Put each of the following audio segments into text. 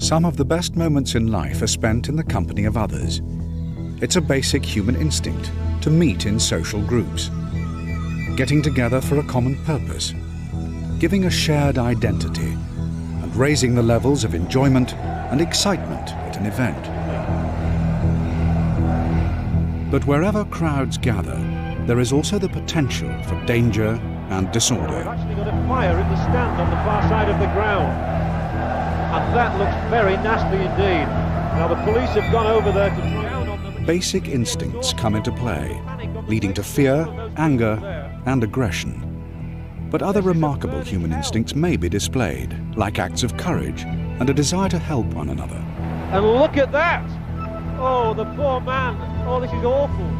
Some of the best moments in life are spent in the company of others. It's a basic human instinct to meet in social groups, getting together for a common purpose, giving a shared identity, and raising the levels of enjoyment and excitement at an event. But wherever crowds gather, there is also the potential for danger and disorder. We've actually got a fire in the stand on the far side of the ground, and that looks very nasty indeed. Now the police have gone over there to try out on them. Basic instincts come into play, leading to fear, anger, and aggression. But other remarkable human instincts may be displayed, like acts of courage and a desire to help one another. And look at that! Oh, the poor man! Oh, this is awful!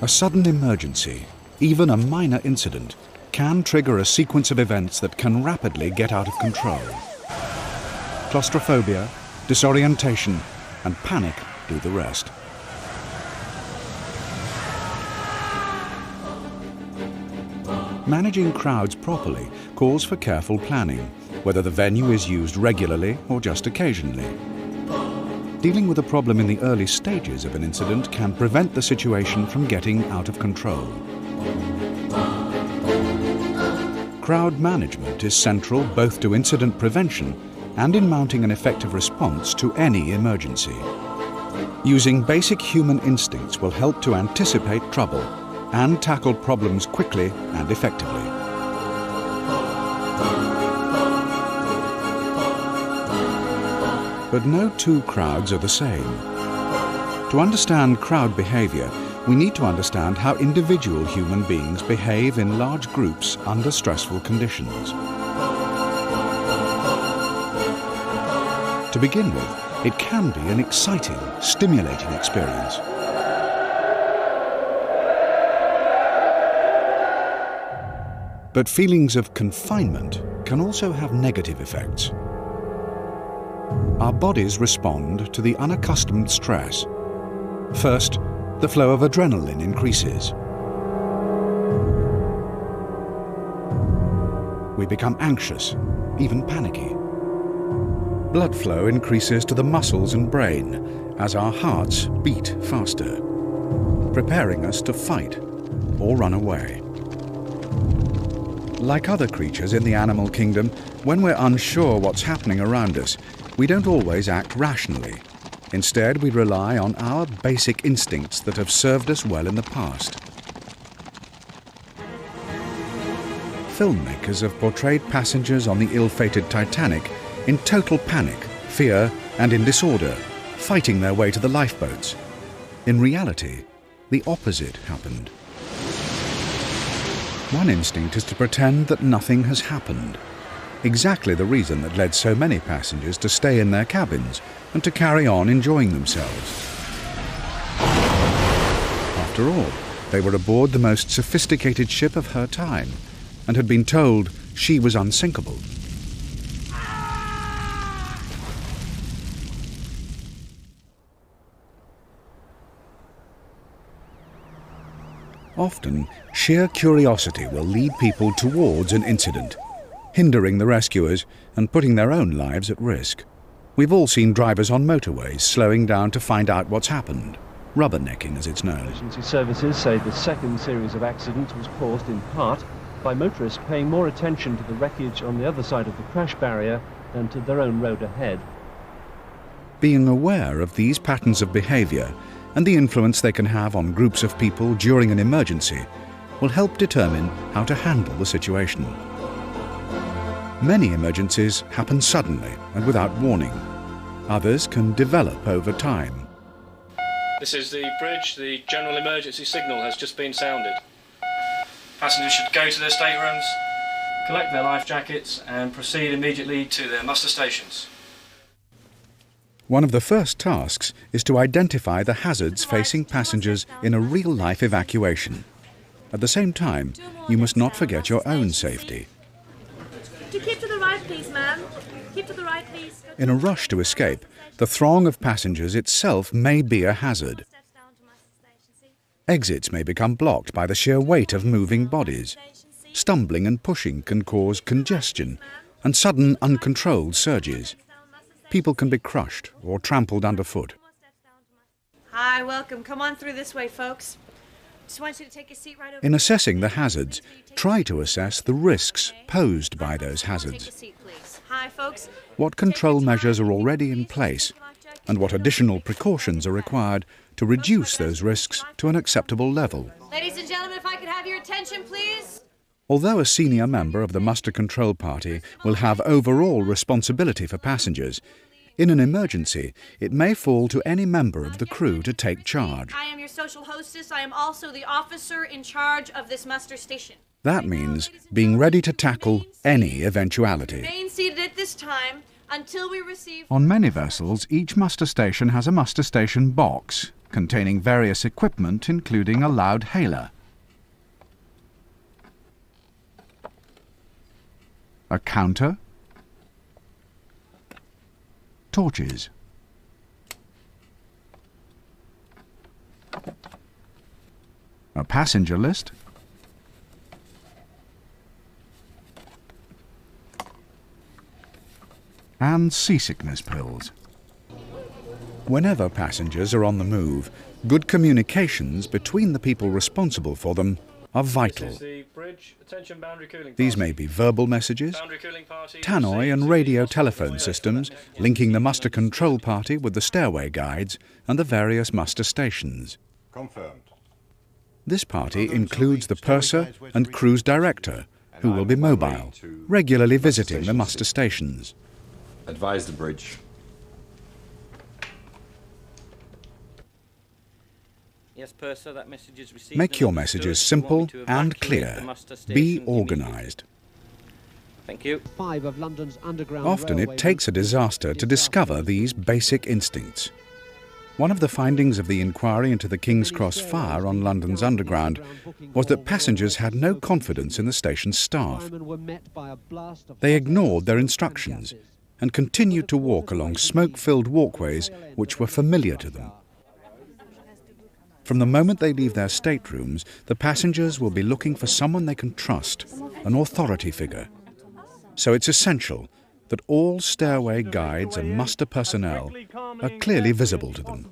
A sudden emergency, even a minor incident, can trigger a sequence of events that can rapidly get out of control. Claustrophobia, disorientation, and panic do the rest. Managing crowds properly calls for careful planning, whether the venue is used regularly or just occasionally. Dealing with a problem in the early stages of an incident can prevent the situation from getting out of control. Crowd management is central both to incident prevention and in mounting an effective response to any emergency. Using basic human instincts will help to anticipate trouble and tackle problems quickly and effectively. But no two crowds are the same. To understand crowd behavior, we need to understand how individual human beings behave in large groups under stressful conditions. To begin with, it can be an exciting, stimulating experience. But feelings of confinement can also have negative effects. Our bodies respond to the unaccustomed stress. First, the flow of adrenaline increases. We become anxious, even panicky. Blood flow increases to the muscles and brain as our hearts beat faster, preparing us to fight or run away. Like other creatures in the animal kingdom, when we're unsure what's happening around us, we don't always act rationally. Instead, we rely on our basic instincts that have served us well in the past. Filmmakers have portrayed passengers on the ill-fated Titanic in total panic, fear, and in disorder, fighting their way to the lifeboats. In reality, the opposite happened. One instinct is to pretend that nothing has happened. Exactly the reason that led so many passengers to stay in their cabins and to carry on enjoying themselves. After all, they were aboard the most sophisticated ship of her time and had been told she was unsinkable. Often, sheer curiosity will lead people towards an incident, hindering the rescuers and putting their own lives at risk. We've all seen drivers on motorways slowing down to find out what's happened, rubbernecking as it's known. Emergency services say the second series of accidents was caused in part by motorists paying more attention to the wreckage on the other side of the crash barrier than to their own road ahead. Being aware of these patterns of behaviour and the influence they can have on groups of people during an emergency will help determine how to handle the situation. Many emergencies happen suddenly and without warning. Others can develop over time. This is the bridge. The general emergency signal has just been sounded. Passengers should go to their staterooms, collect their life jackets and proceed immediately to their muster stations. One of the first tasks is to identify the hazards facing passengers in a real-life evacuation. At the same time, you must not forget your own safety. Keep to the right, please, ma'am. Keep to the right, please. In a rush to escape, the throng of passengers itself may be a hazard. Exits may become blocked by the sheer weight of moving bodies. Stumbling and pushing can cause congestion and sudden uncontrolled surges. People can be crushed or trampled underfoot. Hi, welcome. Come on through this way, folks. Just want you to take a seat right over. In assessing the hazards, try to assess the risks posed by those hazards. Take a seat, please. Hi, folks. What control measures are already in place and what additional precautions are required to reduce those risks to an acceptable level. Ladies and gentlemen, if I could have your attention, please. Although a senior member of the muster control party will have overall responsibility for passengers, in an emergency, it may fall to any member of the crew to take charge. I am your social hostess. I am also the officer in charge of this muster station. That means being ready to tackle any eventuality. Remain seated at this time until we receive... On many vessels, each muster station has a muster station box containing various equipment, including a loud hailer, a counter, torches, a passenger list, and seasickness pills. Whenever passengers are on the move, good communications between the people responsible for them are vital. This is the bridge. Attention, boundary cooling These party. may be verbal messages, Boundary cooling party tannoy received and radio hospital telephone toilet systems connection. linking the muster control party with the stairway guides and the various muster stations. Confirmed. This party includes the purser and cruise director, who will be mobile, regularly visiting the muster stations. Advise the bridge. Yes, Purser, that message is received. Make your and messages understood. You want simple me to and evacuate clear. the muster Be station organised. immediately? Thank you. 5 of London's underground Often railway it takes a routes disaster to discover these basic instincts. One of the findings of the inquiry into the King's Cross fire on London's Underground was that passengers had no confidence in the station's staff. They ignored their instructions and continued to walk along smoke-filled walkways which were familiar to them. From the moment they leave their staterooms, the passengers will be looking for someone they can trust, an authority figure. So it's essential that all stairway guides and muster personnel are clearly visible to them.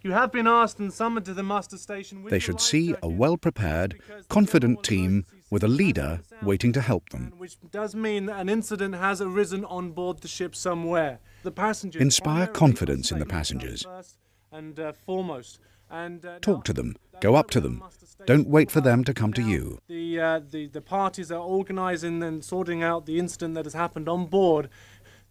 You have been asked and summoned to the muster station. They should see a well-prepared, confident team with a leader waiting to help them. Which does mean that an incident has arisen on board the ship somewhere. The passengers Inspire confidence in the passengers. First and foremost. Talk to them. Go up to them. Don't wait for them to come to you. The parties are organising and sorting out the incident that has happened on board.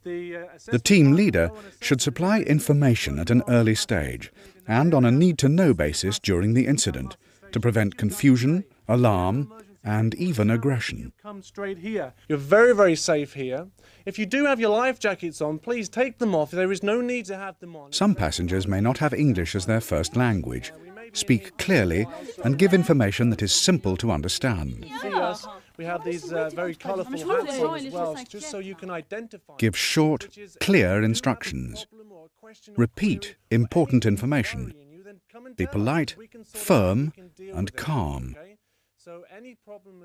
The team leader should supply information at an early stage and on a need-to-know basis during the incident to prevent confusion, alarm, and even aggression. Come straight here. You're very, very safe here. If you do have your life jackets on, please take them off. There is no need to have them on. Some passengers may not have English as their first language. Speak clearly and give information that is simple to understand. See us. We have these very colourful hats on as well, just so you can identify. Give short, clear instructions. Repeat important information. Be polite, firm, and calm.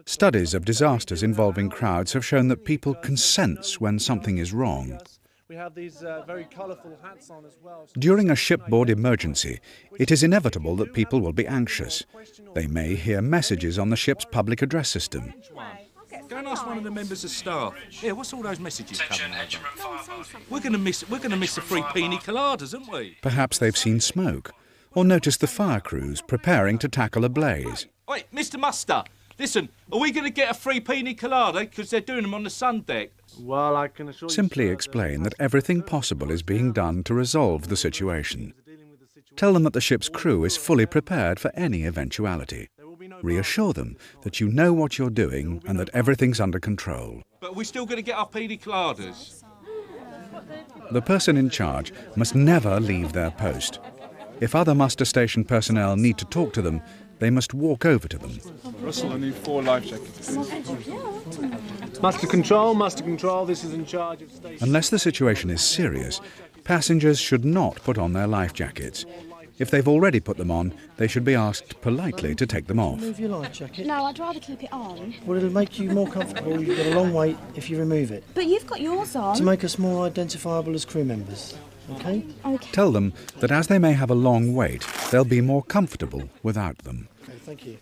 Studies of disasters involving crowds have shown that people can sense when something is wrong. We have these very colourful hats on as well. During a shipboard emergency, it is inevitable that people will be anxious. They may hear messages on the ship's public address system. Go and ask one of the members of staff. Yeah, what's all those messages Attention, coming engine over? room fire party. We're going to miss the free pina coladas, aren't we? Perhaps they've seen smoke or noticed the fire crews preparing to tackle a blaze. Wait, Mr. Muster, listen, are we going to get a free pina colada? Because they're doing them on the sun deck. Well, I can assure you, Simply sir, explain that everything possible is being done to resolve the situation. Tell them that the ship's crew is fully prepared for any eventuality. Reassure them that you know what you're doing and that everything's under control. But are we still going to get our pina coladas? The person in charge must never leave their post. If other muster station personnel need to talk to them, they must walk over to them. Russell, I need 4 life jackets. Muster control, this is in charge of station. Unless the situation is serious, passengers should not put on their life jackets. If they've already put them on, they should be asked politely to take them off. Remove your life jacket. No, I'd rather keep it on. Well, it'll make you more comfortable. You've got a long wait if you remove it. But you've got yours on. To make us more identifiable as crew members. Okay? Okay. Tell them that as they may have a long wait, they'll be more comfortable without them. Okay, thank you.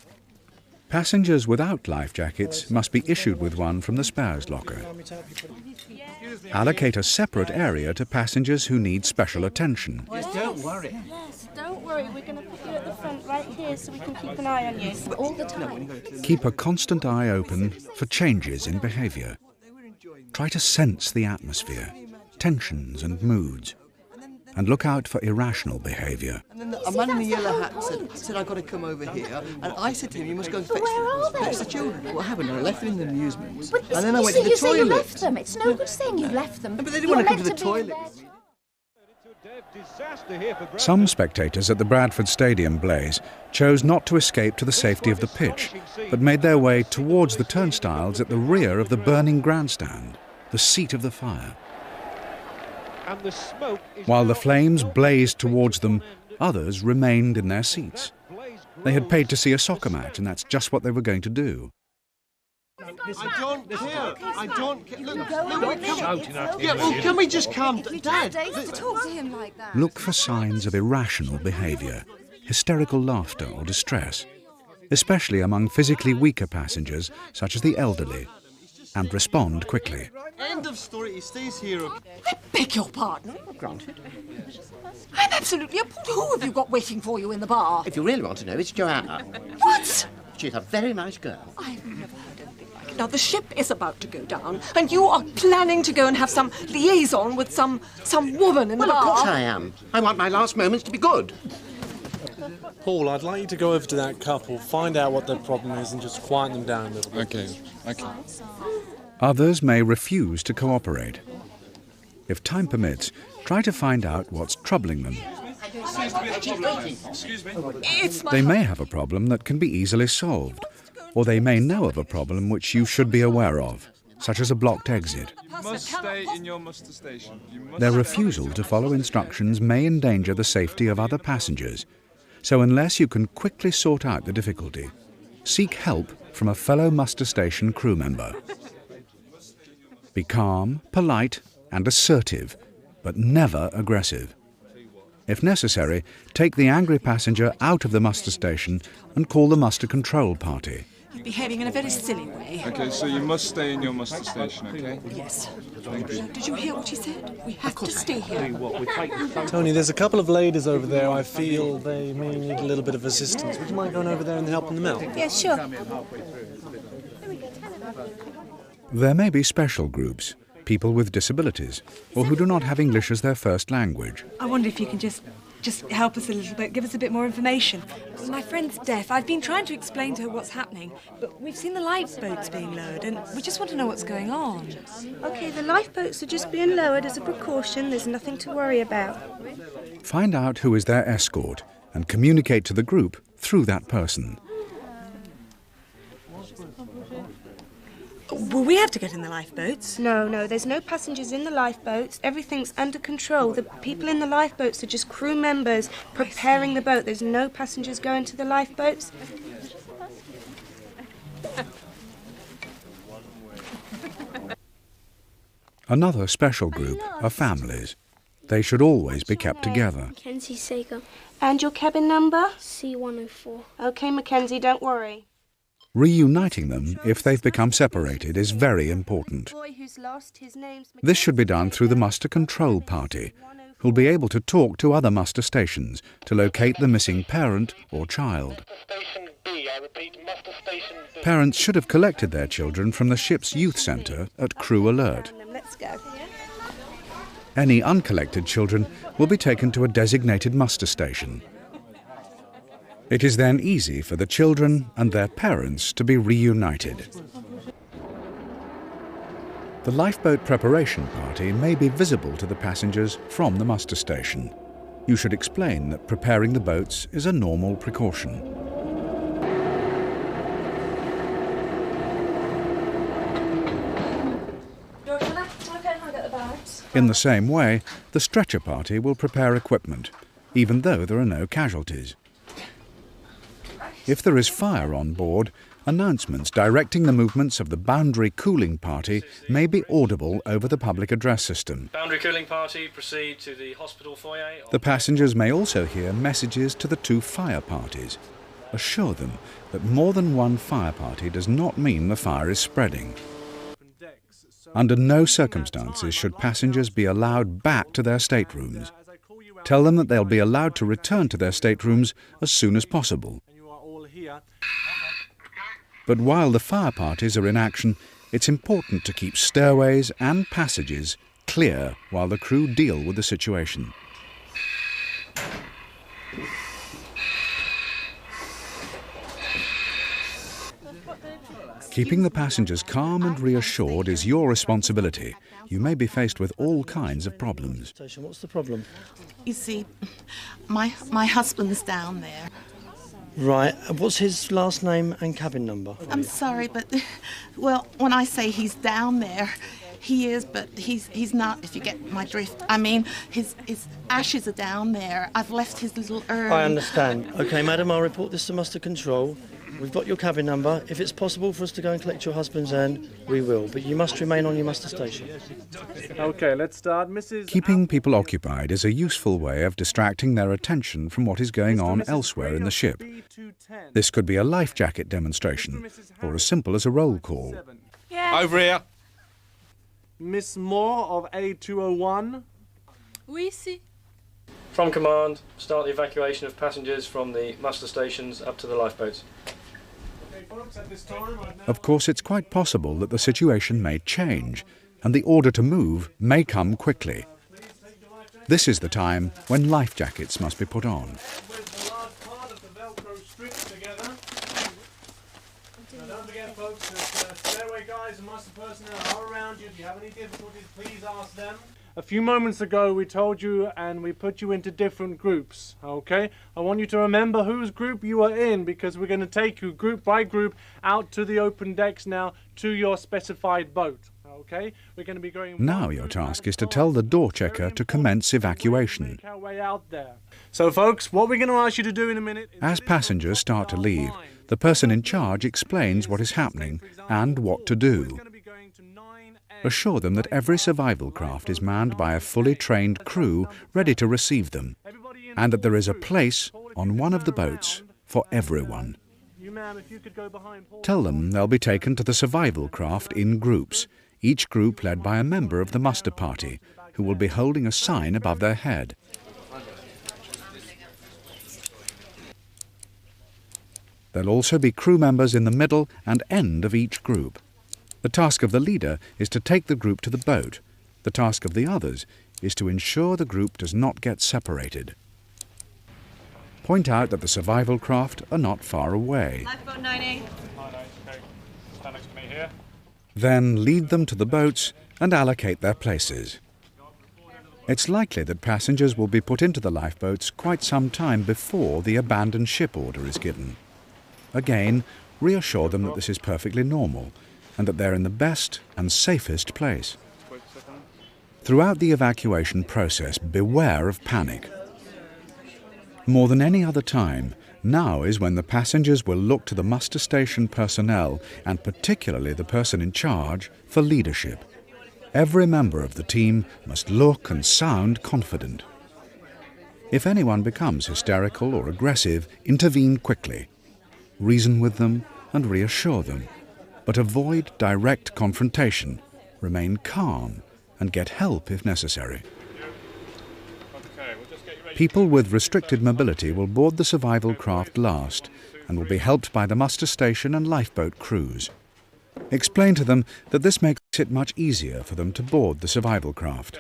Passengers without life jackets must be issued with one from the spares locker. Allocate a separate area to passengers who need special attention. Yes, don't worry. Yes, don't worry. We're going to put you at the front right here so we can keep an eye on you all the time. Keep a constant eye open for changes in behaviour. Try to sense the atmosphere, tensions and moods, and look out for irrational behaviour. And then a man in a yellow hat said I've got to come over here, and I said to him, you must go and fetch the children. What happened? I left them in the amusement, and then I went to the toilet. You left them. It's no good saying you left them. But they didn't want to come to the toilet. Some spectators at the Bradford Stadium blaze chose not to escape to the safety of the pitch, but made their way towards the turnstiles at the rear of the burning grandstand, the seat of the fire. While the flames blazed towards them, others remained in their seats. They had paid to see a soccer match, and that's just what they were going to do. I don't care. Look. Yeah, well, can we just calm down? Dad, talk to him like that. Look for signs of irrational behaviour, hysterical laughter or distress, especially among physically weaker passengers, such as the elderly, and respond quickly. End of story. He stays here. I beg your pardon. Granted. I'm absolutely appalled. Who have you got waiting for you in the bar? If you really want to know, it's Joanna. What? She's a very nice girl. I've never heard anything like it. Now, the ship is about to go down, and you are planning to go and have some liaison with some woman in the bar. Well, of course I am. I want my last moments to be good. Paul, I'd like you to go over to that couple, find out what their problem is, and just quieten them down a little bit. Okay. Others may refuse to cooperate. If time permits, try to find out what's troubling them. They may have a problem that can be easily solved, or they may know of a problem which you should be aware of, such as a blocked exit. You must stay in your muster station. Their refusal to follow instructions may endanger the safety of other passengers, so unless you can quickly sort out the difficulty, seek help from a fellow muster station crew member. Be calm, polite, and assertive, but never aggressive. If necessary, take the angry passenger out of the muster station and call the muster control party. You're behaving in a very silly way. Okay, so you must stay in your muster station, okay? Yes. Thank you. Did you hear what he said? We have to stay here. Tony, there's a couple of ladies over there. I feel they may need a little bit of assistance. Would you mind going over there and helping them out? Yeah, sure. There may be special groups, people with disabilities, or who do not have English as their first language. I wonder if you can just help us a little bit, give us a bit more information. My friend's deaf. I've been trying to explain to her what's happening, but we've seen the lifeboats being lowered, and we just want to know what's going on. Okay, the lifeboats are just being lowered as a precaution. There's nothing to worry about. Find out who is their escort and communicate to the group through that person. Will we have to get in the lifeboats? No, there's no passengers in the lifeboats. Everything's under control. The people in the lifeboats are just crew members preparing the boat. There's no passengers going to the lifeboats. Another special group are families. They should always be kept together. Mackenzie Sager. And your cabin number? C104. Okay, Mackenzie, don't worry. Reuniting them, if they've become separated, is very important. This should be done through the muster control party, who'll be able to talk to other muster stations to locate the missing parent or child. Parents should have collected their children from the ship's youth centre at Crew Alert. Let's go. Any uncollected children will be taken to a designated muster station. It is then easy for the children and their parents to be reunited. The lifeboat preparation party may be visible to the passengers from the muster station. You should explain that preparing the boats is a normal precaution. In the same way, the stretcher party will prepare equipment, even though there are no casualties. If there is fire on board, announcements directing the movements of the boundary cooling party may be audible over the public address system. Boundary cooling party, proceed to the hospital foyer. The passengers may also hear messages to the two fire parties. Assure them that more than one fire party does not mean the fire is spreading. Under no circumstances should passengers be allowed back to their staterooms. Tell them that they'll be allowed to return to their staterooms as soon as possible. But while the fire parties are in action, it's important to keep stairways and passages clear while the crew deal with the situation. Keeping the passengers calm and reassured is your responsibility. You may be faced with all kinds of problems. What's the problem? You see, my husband's down there. Right. What's his last name and cabin number? I'm sorry, but, well, when I say he's down there, he is, but he's not, if you get my drift. I mean, his ashes are down there. I've left his little urn. I understand. OK, madam, I'll report this to muster control. We've got your cabin number. If it's possible for us to go and collect your husband's urn, we will. But you must remain on your muster station. OK, let's start. Mrs. Keeping people occupied is a useful way of distracting their attention from what is going on elsewhere in the ship. This could be a life jacket demonstration, or as simple as a roll call. Yeah. Over here. Miss Moore of A201. Oui, si. From command, start the evacuation of passengers from the muster stations up to the lifeboats. Of course, it's quite possible that the situation may change, and the order to move may come quickly. This is the time when life jackets must be put on. Don't forget, folks, that stairway guys and muster personnel are around you. If you have any difficulties, please ask them. A few moments ago, we told you and we put you into different groups, okay? I want you to remember whose group you are in, because we're going to take you group by group out to the open decks now to your specified boat, okay? We're going to be going... Now your task is to tell the door checker to commence evacuation. Make our way out there. So, folks, what we're going to ask you to do in a minute... As passengers start to leave, the person in charge explains what is happening and what to do. Assure them that every survival craft is manned by a fully trained crew ready to receive them, and that there is a place on one of the boats for everyone. Tell them they'll be taken to the survival craft in groups, each group led by a member of the muster party, who will be holding a sign above their head. There'll also be crew members in the middle and end of each group. The task of the leader is to take the group to the boat. The task of the others is to ensure the group does not get separated. Point out that the survival craft are not far away. Lifeboat 9A. Okay. Stand next to me here. Then lead them to the boats and allocate their places. It's likely that passengers will be put into the lifeboats quite some time before the abandoned ship order is given. Again, reassure them that this is perfectly normal, and that they're in the best and safest place. Throughout the evacuation process, beware of panic. More than any other time, now is when the passengers will look to the muster station personnel, and particularly the person in charge, for leadership. Every member of the team must look and sound confident. If anyone becomes hysterical or aggressive, intervene quickly. Reason with them and reassure them. But avoid direct confrontation, remain calm, and get help if necessary. People with restricted mobility will board the survival craft last and will be helped by the muster station and lifeboat crews. Explain to them that this makes it much easier for them to board the survival craft.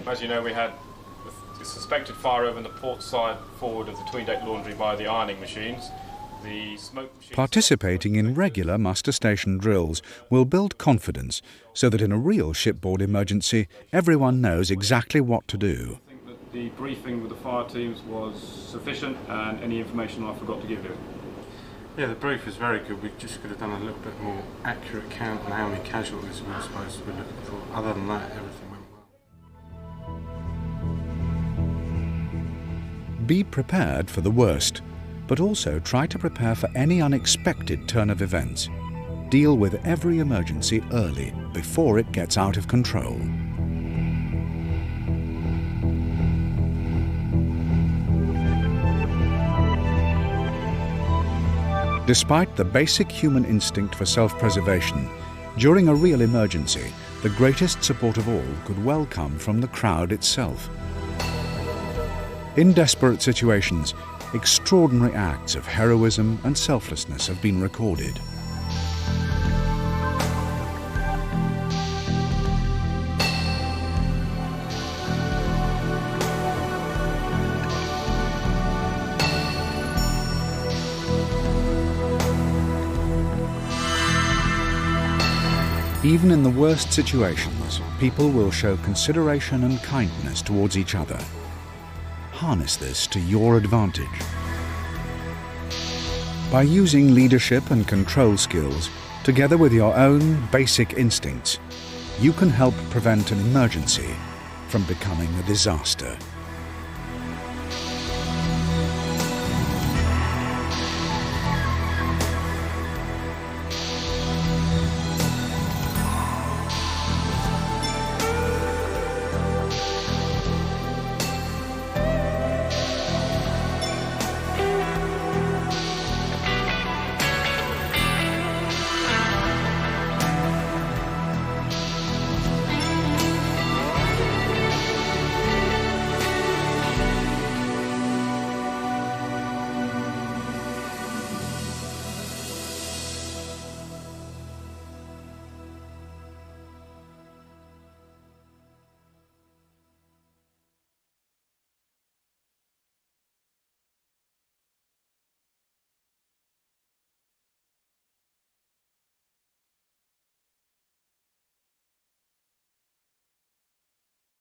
As you know, we had the suspected fire over on the port side forward of the tween-deck laundry by the ironing machines. Participating in regular muster station drills will build confidence so that in a real shipboard emergency, everyone knows exactly what to do. I think that the briefing with the fire teams was sufficient, and any information I forgot to give you. Yeah, the brief was very good. We just could have done a little bit more accurate count on how many casualties we were supposed to be looking for. Other than that, everything went well. Be prepared for the worst, but also try to prepare for any unexpected turn of events. Deal with every emergency early, before it gets out of control. Despite the basic human instinct for self-preservation, during a real emergency, the greatest support of all could well come from the crowd itself. In desperate situations, extraordinary acts of heroism and selflessness have been recorded. Even in the worst situations, people will show consideration and kindness towards each other. Harness this to your advantage. By using leadership and control skills, together with your own basic instincts, you can help prevent an emergency from becoming a disaster.